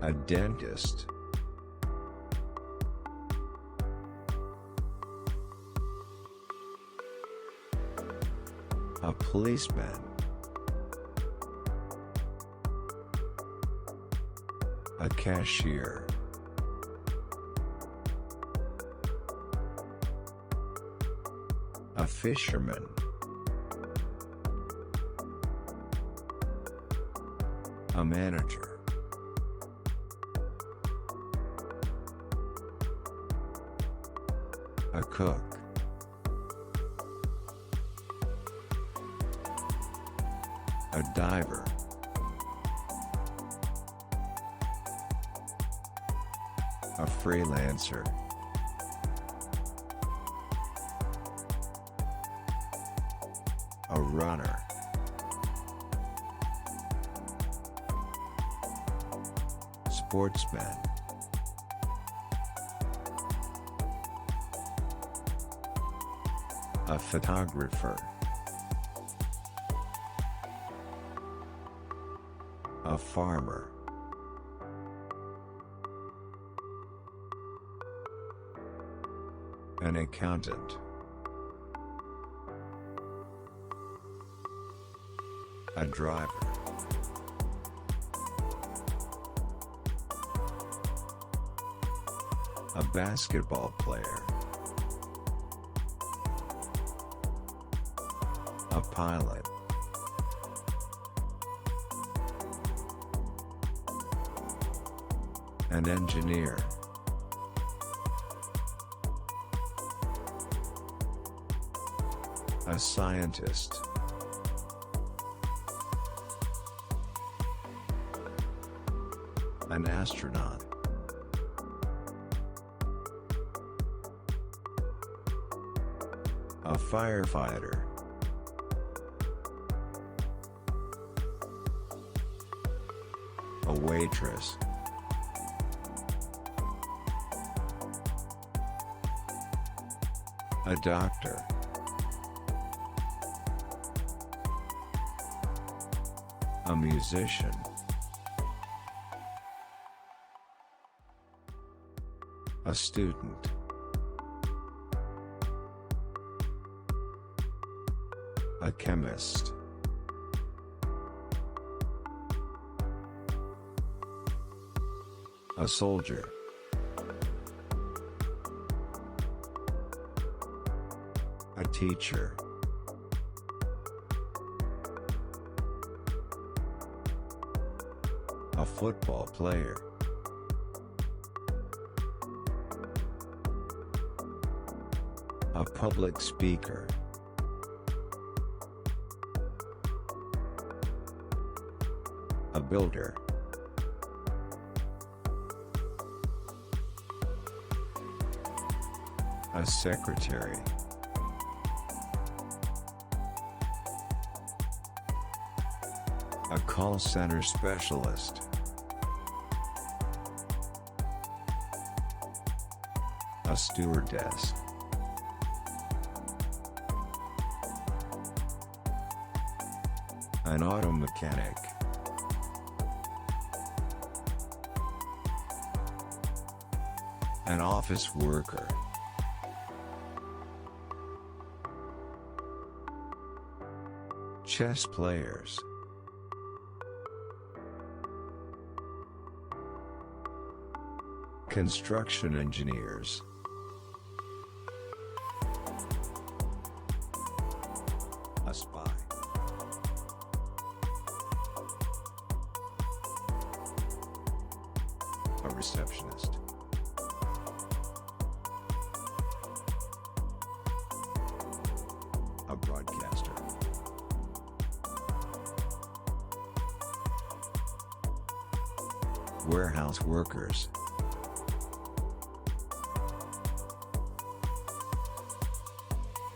A dentist. A policeman. A cashier. A fisherman. A manager. A cook. A diver. A freelancer. A runner. Sportsmen. A photographer. A farmer. An accountant. A driver. A basketball player. A pilot. An engineer. A scientist. An astronaut. A firefighter. A waitress. A doctor. A musician. A student. A chemist. A soldier. A teacher. A football player. A public speaker. A builder. A secretary. A call center specialist. A stewardess. An auto mechanic. An office worker. Chess players. Construction engineers. A spy. A receptionist. A broadcaster. Warehouse workers.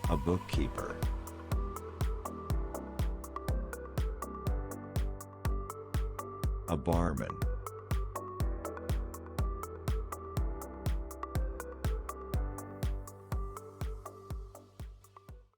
A bookkeeper. A barman.